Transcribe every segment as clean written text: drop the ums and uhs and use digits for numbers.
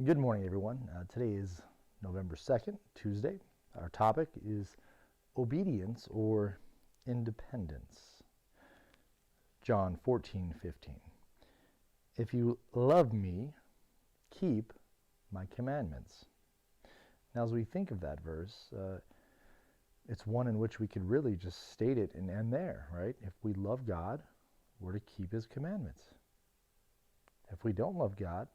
Good morning, everyone. Today is November 2nd, Tuesday. Our topic is obedience or independence. John 14:15. If you love me, keep my commandments. Now, as we think of that verse, it's one in which we could really just state it and end there, right? If we love God, we're to keep his commandments. If we don't love God,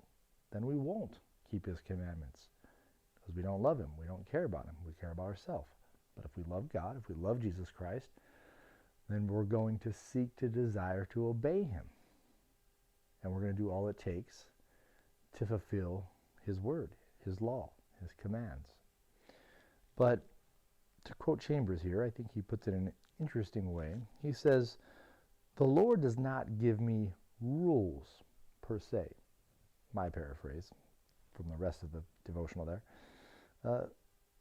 then we won't keep his commandments because we don't love him. We don't care about him. We care about ourselves. But if we love God, if we love Jesus Christ, then we're going to seek to desire to obey him. And we're going to do all it takes to fulfill his word, his law, his commands. But to quote Chambers here, I think he puts it in an interesting way. He says, "The Lord does not give me rules per se." My paraphrase from the rest of the devotional there.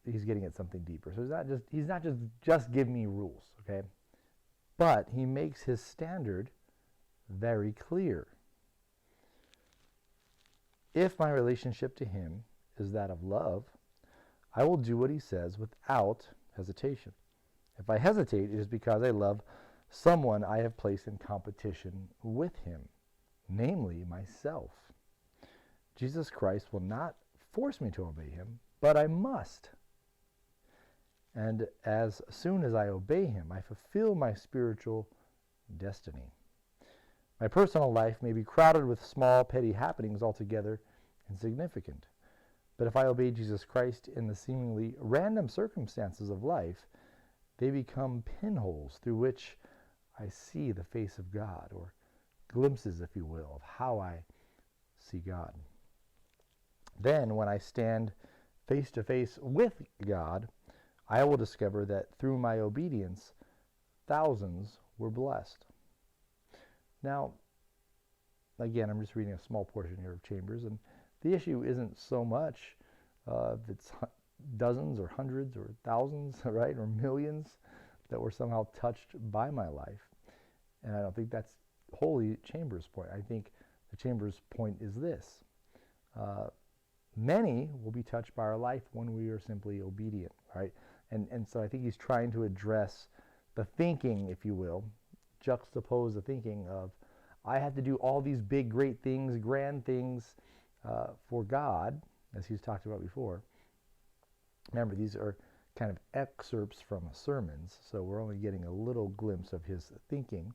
He's getting at something deeper. So he's not just give me rules, okay? But he makes his standard very clear. If my relationship to him is that of love, I will do what he says without hesitation. If I hesitate, it is because I love someone I have placed in competition with him, namely myself. Jesus Christ will not force me to obey him, but I must. And as soon as I obey him, I fulfill my spiritual destiny. My personal life may be crowded with small, petty happenings altogether insignificant. But if I obey Jesus Christ in the seemingly random circumstances of life, they become pinholes through which I see the face of God, or glimpses, if you will, of how I see God. Then, when I stand face to face with God, I will discover that through my obedience, thousands were blessed. Now, again, I'm just reading a small portion here of Chambers, and the issue isn't so much if it's dozens or hundreds or thousands, right, or millions that were somehow touched by my life. And I don't think that's wholly Chambers' point. I think the Chambers' point is this. Many will be touched by our life when we are simply obedient, right? And so I think he's trying to address the thinking, if you will, juxtapose the thinking of, I have to do all these big, great things, grand things for God, as he's talked about before. Remember, these are kind of excerpts from sermons, so we're only getting a little glimpse of his thinking.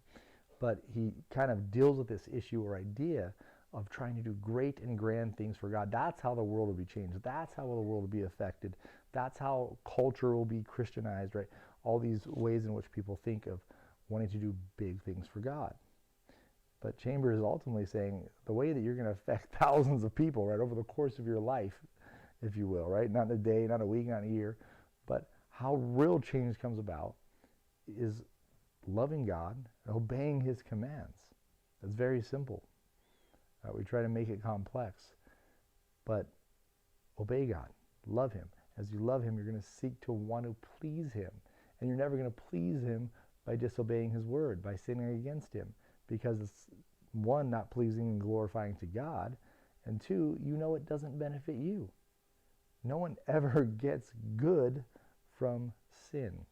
But he kind of deals with this issue or idea of trying to do great and grand things for God. That's how the world will be changed. That's how the world will be affected. That's how culture will be Christianized, right? All these ways in which people think of wanting to do big things for God. But Chambers is ultimately saying the way that you're going to affect thousands of people, right, over the course of your life, if you will, right? Not in a day, not a week, not a year, but how real change comes about is loving God, obeying his commands. It's very simple. We try to make it complex, but obey God, love him. As you love him, you're going to seek to want to please him, and you're never going to please him by disobeying his word, by sinning against him, because it's, one, not pleasing and glorifying to God, and two, you know it doesn't benefit you. No one ever gets good from sin.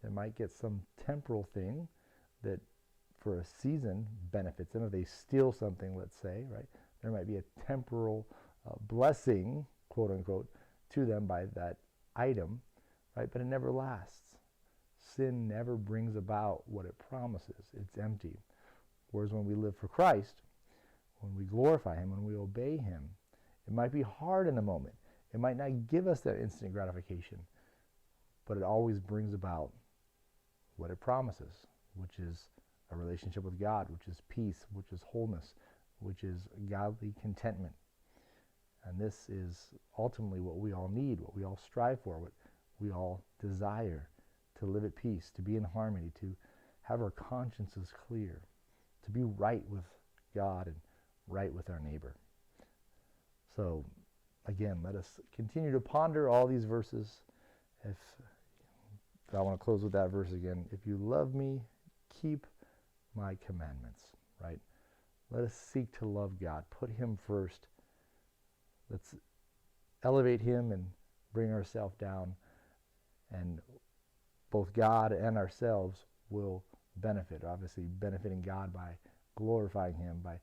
They might get some temporal thing that for a season benefits them. If they steal something, let's say, right, there might be a temporal blessing, quote unquote, to them by that item, right, but it never lasts. Sin never brings about what it promises. It's empty. Whereas when we live for Christ, when we glorify him, when we obey him, it might be hard in the moment. It might not give us that instant gratification, but it always brings about what it promises, which is a relationship with God, which is peace, which is wholeness, which is godly contentment. And this is ultimately what we all need, what we all strive for, what we all desire, to live at peace, to be in harmony, to have our consciences clear, to be right with God and right with our neighbor. So, again, let us continue to ponder all these verses. If I want to close with that verse again. If you love me, keep my commandments, right? Let us seek to love God. Put him first. Let's elevate him and bring ourselves down, and both God and ourselves will benefit. Obviously, benefiting God by glorifying him, by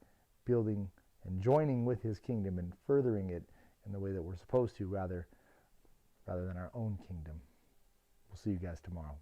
building and joining with his kingdom and furthering it in the way that we're supposed to, rather than our own kingdom. We'll see you guys tomorrow.